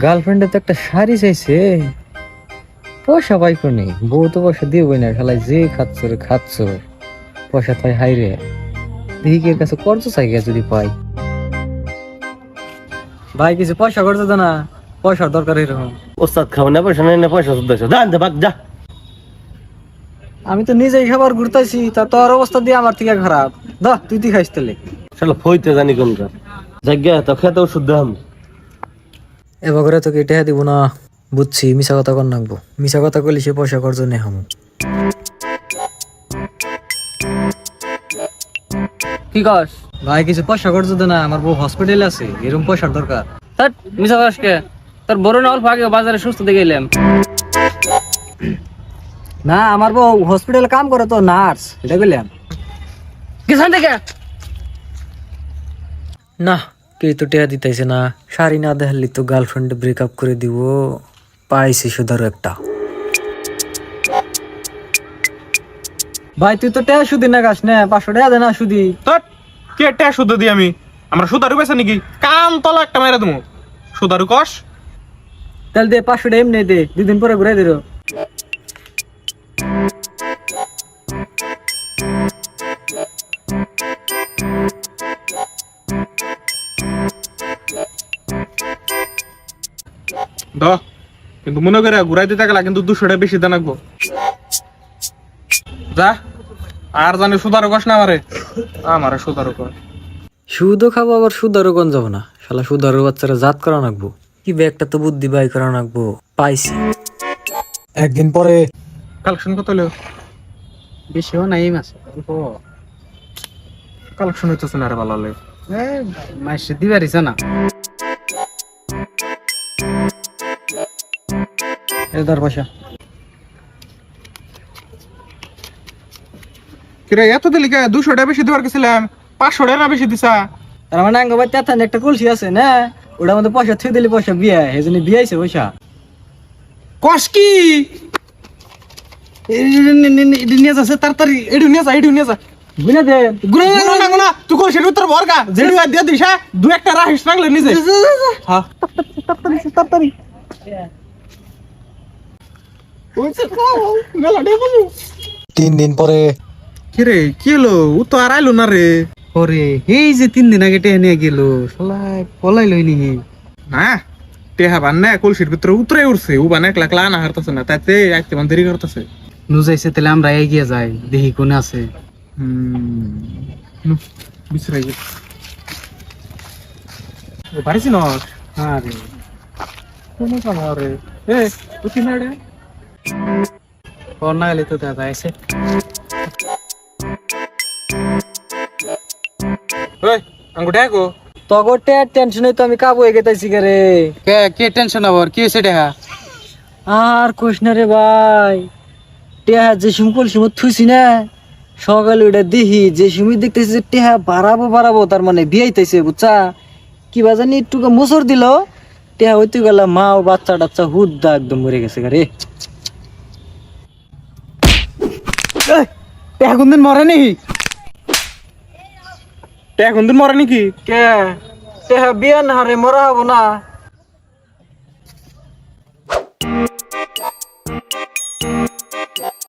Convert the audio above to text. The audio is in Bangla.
গার্লফ্রেন্ডে তো একটা শাড়ি চাইছে, পয়সা পাই কোনি, বউ তো পয়সা দিবই না, শালাই যে খাচ্ছ রে খাচ্ছ, পয়সা তাই হাই রে, দেখি এর কাছে কর্জ চাই গিয়া যদি পাই। ভাই কিছু পয়সা করতে দে না, পয়সার দরকার এরকম। ওস্তাদ খাবো না, পয়সা নেই না, পয়সা শুদ্ধ যা বাক যা। আমি তো নিজেই খাবার ঘুরতেছি, তা তোর অবস্থা দিয়ে আমার থেকে খারাপ। দা তুই খাইস তাহলে। শালা ফইতে জানি কোনকার জায়গা তো খেতে ওষুধ দাম। এবার করে তোকে এটা দিব না, বুঝছি, মিশা কথা কর নাকবো, মিশা কথা কইলে সে পয়সা কর্জ নেই হামু। কি কস? ভাই কিছু পয়সা কর্জ দে না, আমার বউ হসপিটালে আছে, এরকম পয়সার দরকার। তার মিশা কসকে তোর বড় না অল্প আগে বাজারে সুস্থ দেখে এলাম। না আমার বউ হসপিটালে কাম করে তো, নার্স, এটা বললাম। কিসান থেকে না কে তো টেয়া দিতেছে না, শাড়ি না দেখালি তো গার্লফ্রেন্ড ব্রেকআপ করে দিব। পাইছি শুধারও একটা। ভাই তুই তো টেয়া সুদি না গাছ না, 500 টাকা দে না সুদি। তোর কে টাকা শুদ্ধ দিই আমি? আমরা সুদারু পেছে নাকি? কান তলা একটা মেরে দেবো। সুদারু কস? তাহলে দে 500 টাকা এমনি দে, 2 দিন পরে ঘুরে দিল। দ কিন্তু মনে করে ঘুরাই দিতে গেলা কিন্তু 200 টাকা বেশি দেন রাখবো। যা আর জানি সুদারু কস না আমারে সুদারু কস। সুদও খাবো আবার সুদারও কোন যাবো না, শালা সুদারও বাচ্চারা জাত করা নাকবো, কি বে একটা তো বুদ্ধি বাই করা নাকবো। পাইছি। একদিন পরে কালেকশন কত হলো? বেশিও নাই মাছ কালেকশন হইতেছে না রে ভালো হলে। মাস দিবারিছে না। এদার পয়সা। কিরে এত দিলি কে? 200 টাকা বেশি দেওয়ার গেছিলাম, 500 টাকা বেশি দিছা। তার মানে আঙ্গ ভাই তেতান একটা কলসি আছে না, ওটার মধ্যে পয়সা থুই দিলে পয়সা বিয়ে, এই জন্য বিয়েছে পয়সা। কস কি? নিয়ে যাচ্ছে তাড়াতাড়ি, এডু নিয়ে যা। বুঝলে দে গুনা তুই কল সেটা উত্তর ভরকা যেডু দিয়ে দিস, হ্যাঁ 2-1টা রাখিস রাখলে নিজে। হ্যাঁ তাড়াতাড়ি। ওইছে মেলা ডে বলু। 3 দিন পরে। কিরে কি হলো? ও তো আর আইলো না রে। ওরে এই যে 3 দিন আগে টেনে নিয়ে গেল, শালা পলাই লইনি। না টেহা বান্না কলসির ভিতরে উতরে উঠছে, ও বানা একলা একলা আনা হারতেছে না, তাইতে একতে মান দেরি করতেছে। নুজাইছে তাহলে আমরা এগিয়ে যাই, দেখি কোনে আছে। বিছরাই গেছে পারিছি না। আরে কোন কাম রে? এ তুই কি নাড়ে? ওর না গেলে তো দাদা এসে ওই আঙ্গুটা গো তগরটে টেনশনে তো আমি কাবু হয়ে গেতাইছি রে। কে কে টেনশন আবার কি হয়েছে দেখা? আর কোশ না রে ভাই, টেহা যে সিম্পল সিমত থুইছি না, সকালে ওটা দেখি যে সিমি দেখতেছি যে টেহা বাড়াবো, তার মানে বিয়াইতেছে বুঝছা, কি বাজানি একটু মোসর দিল, টেহা হইতে গেল মা ও বাচ্চা টাচ্চা হুদ্দা একদম মরে গেছে রে। টেহা কোনদিন মরে নাকি? টেহা কোনদিন মরে নাকি? কে টেহা বিয়া না রে, মরা হবো না।